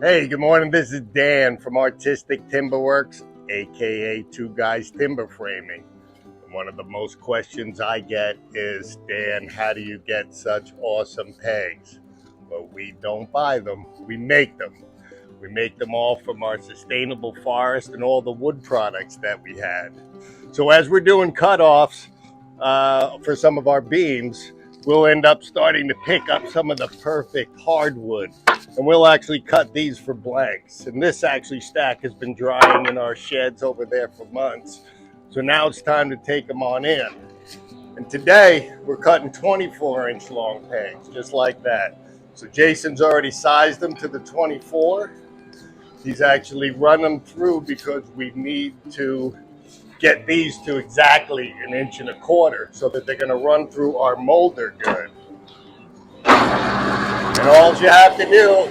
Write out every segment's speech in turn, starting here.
Hey, good morning. This is Dan from Artistic Timberworks, aka Two Guys Timberframing. One of the most questions I get is, Dan, how do you get such awesome pegs? Well, we don't buy them, we make them. We make them all from our sustainable forest and all the wood products that we had. So as we're doing cutoffs for some of our beams, we'll end up starting to pick up some of the perfect hardwood. And we'll actually cut these for blanks. And this actually stack has been drying in our sheds over there for months. So now it's time to take them on in. And today we're cutting 24-inch long pegs, just like that. So Jason's already sized them to the 24. He's actually run them through because we need to get these to exactly 1.25 inches so that they're going to run through our molder good. And all you have to do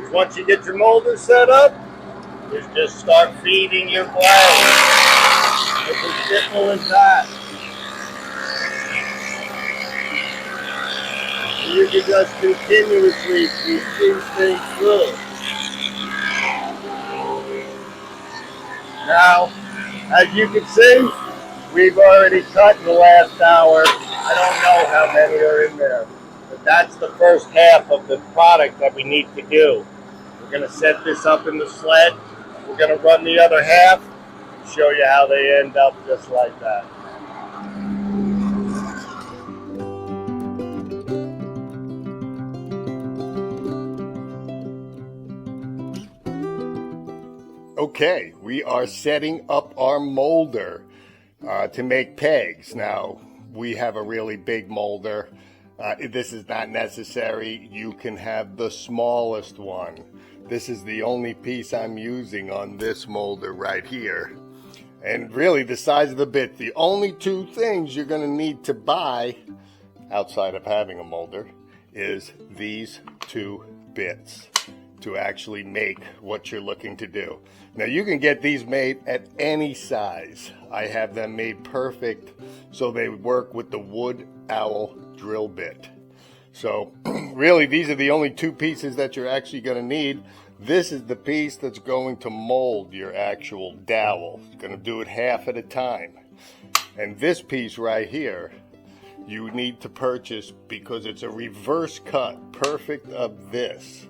is, once you get your molder set up, is just start feeding your blanks. It's as simple as that. You can just continuously feed these things through. Now, as you can see, we've already cut in the last hour. I don't know how many are in there, but that's the first half of the product that we need to do. We're going to set this up in the sled. We're going to run the other half and show you how they end up just like that. Okay, we are setting up our molder to make pegs. Now, we have a really big molder. This is not necessary. You can have the smallest one. This is the only piece I'm using on this molder right here. And really, the size of the bit, the only two things you're going to need to buy outside of having a molder is these two bits to actually make what you're looking to do. Now, you can get these made at any size. I have them made perfect so they work with the wood owl drill bit. So really, these are the only two pieces that you're actually going to need. This is the piece that's going to mold your actual dowel. It's going to do it half at a time. And this piece right here, you need to purchase because it's a reverse cut, perfect of this.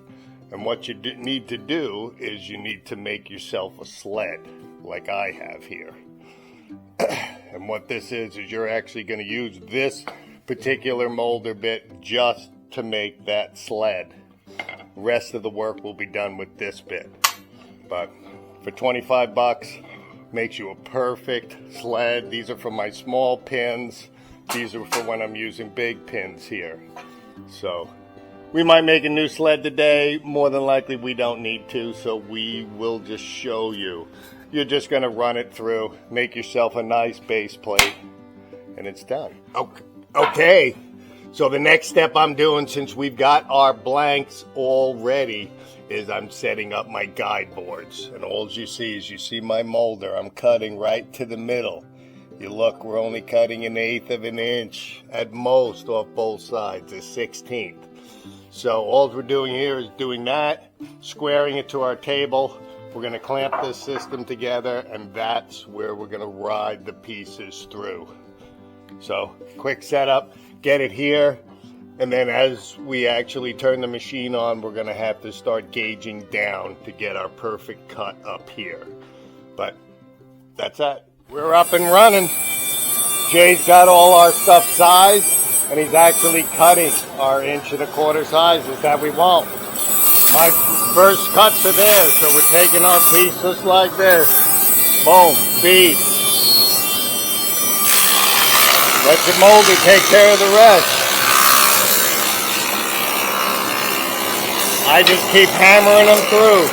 And what you need to do is you need to make yourself a sled, like I have here. And what this is you're actually going to use this particular molder bit just to make that sled. The rest of the work will be done with this bit. But for 25 bucks, makes you a perfect sled. These are for my small pins. These are for when I'm using big pins here. So we might make a new sled today. More than likely we don't need to, so we will just show you. You're just going to run it through, make yourself a nice base plate, and it's done. Okay, so the next step I'm doing, since we've got our blanks all ready, is I'm setting up my guide boards. And all you see is you see my molder. I'm cutting right to the middle. You look, we're only cutting 1/8 of an inch at most off both sides, a 1/16. So all we're doing here is doing that, squaring it to our table. We're going to clamp this system together, and that's where we're going to ride the pieces through. So quick setup, get it here, and then as we actually turn the machine on, we're going to have to start gauging down to get our perfect cut up here. But that's it. We're up and running. Jay's got all our stuff sized. And he's actually cutting our 1.25 sizes that we want. My first cuts are there, so we're taking our piece just like this. Boom, feed. Let your molder take care of the rest. I just keep hammering them through.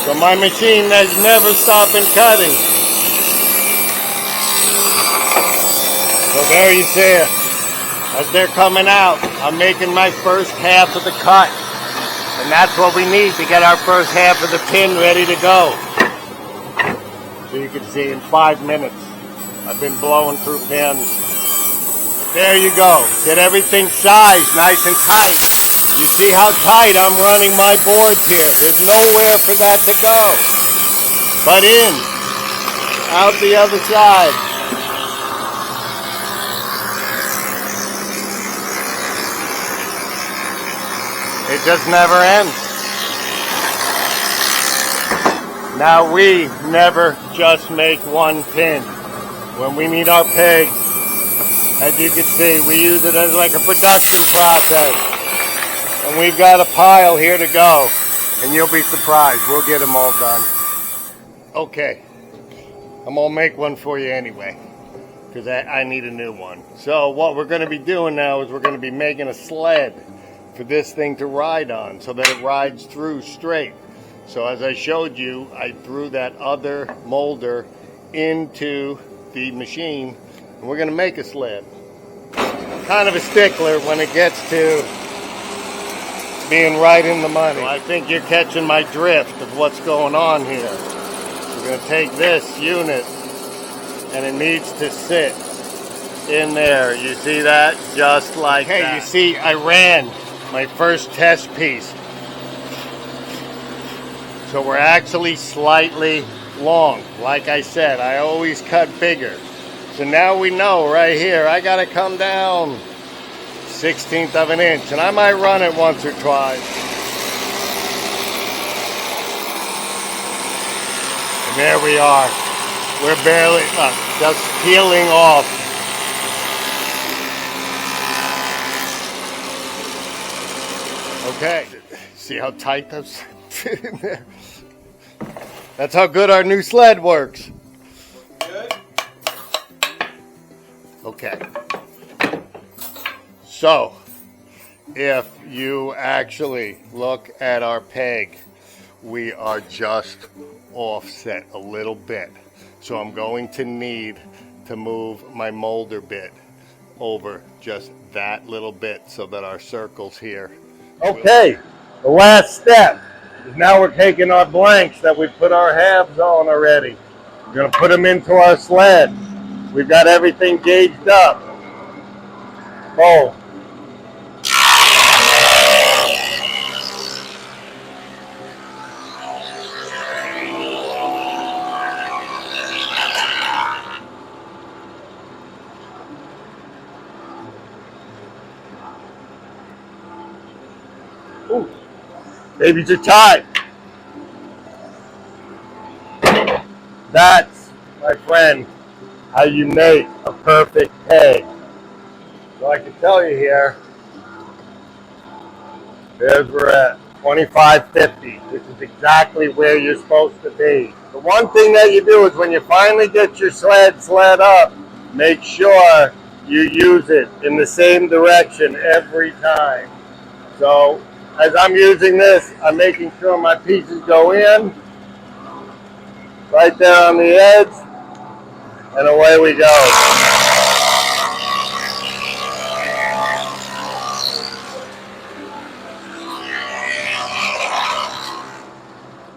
So my machine has never stopped cutting. So there you see it. As they're coming out, I'm making my first half of the cut. And that's what we need to get our first half of the pin ready to go. So you can see in 5 minutes, I've been blowing through pins. There you go. Get everything sized nice and tight. You see how tight I'm running my boards here. There's nowhere for that to go. But in, out the other side. It just never ends. Now we never just make one pin. When we need our pegs, as you can see, we use it as like a production process. And we've got a pile here to go. And you'll be surprised. We'll get them all done. Okay. I'm going to make one for you anyway, because I need a new one. So what we're going to be doing now is we're going to be making a sled for this thing to ride on so that it rides through straight. So as I showed you, I threw that other molder into the machine, and we're going to make a sled. Kind of a stickler when it gets to being right in the money. So I think you're catching my drift of what's going on here. We're going to take this unit, and it needs to sit in there. You see that? Just like that. Hey, you see, I ran my first test piece. So we're actually slightly long. Like I said, I always cut bigger. So now we know right here, I got to come down 1/16 of an inch. And I might run it once or twice. And there we are. We're barely, just peeling off. Okay, see how tight those fit in there? That's how good our new sled works. Good. Okay. So, if you actually look at our peg, we are just offset a little bit. So I'm going to need to move my molder bit over just that little bit so that our circles here. Okay, the last step is now we're taking our blanks that we put our halves on already. We're going to put them into our sled. We've got everything gauged up. Oh. Ooh, babies are tied. That's, my friend, how you make a perfect peg. So I can tell you here, there's we're at 2550. This is exactly where you're supposed to be. The one thing that you do is when you finally get your sled up, make sure you use it in the same direction every time. So as I'm using this, I'm making sure my pieces go in, right there on the edge, and away we go.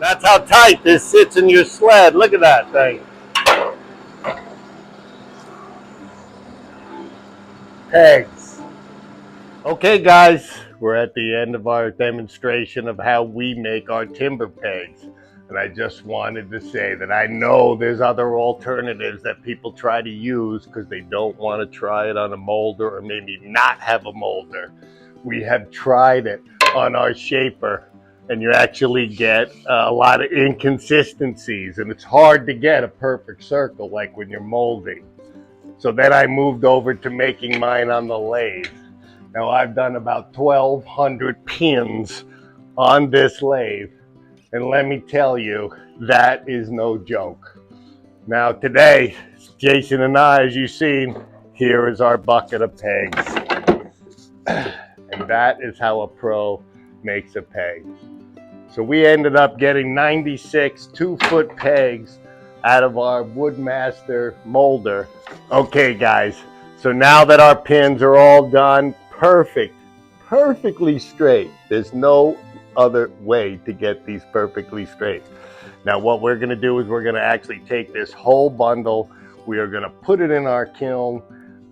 That's how tight this sits in your sled. Look at that thing. Pegs. Okay guys, we're at the end of our demonstration of how we make our timber pegs. And I just wanted to say that I know there's other alternatives that people try to use because they don't want to try it on a molder or maybe not have a molder. We have tried it on our shaper, and you actually get a lot of inconsistencies, and it's hard to get a perfect circle like when you're molding. So then I moved over to making mine on the lathe. Now I've done about 1,200 pins on this lathe, and let me tell you, that is no joke. Now today, Jason and I, as you've seen, here is our bucket of pegs. And that is how a pro makes a peg. So we ended up getting 96 2-foot pegs out of our Woodmaster molder. Okay guys, so now that our pins are all done, perfectly straight. There's no other way to get these perfectly straight. Now what we're gonna do is we're gonna actually take this whole bundle, we are gonna put it in our kiln.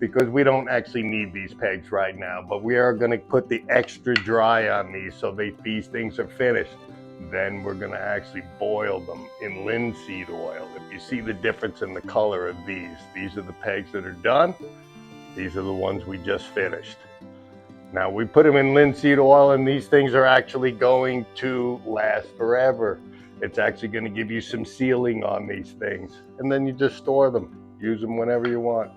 because we don't actually need these pegs right now, but we are going to put the extra dry on these so these things are finished. Then we're going to actually boil them in linseed oil. If you see the difference in the color of these are the pegs that are done. These are the ones we just finished. Now we put them in linseed oil, and these things are actually going to last forever. It's actually going to give you some sealing on these things, and then you just store them. Use them whenever you want.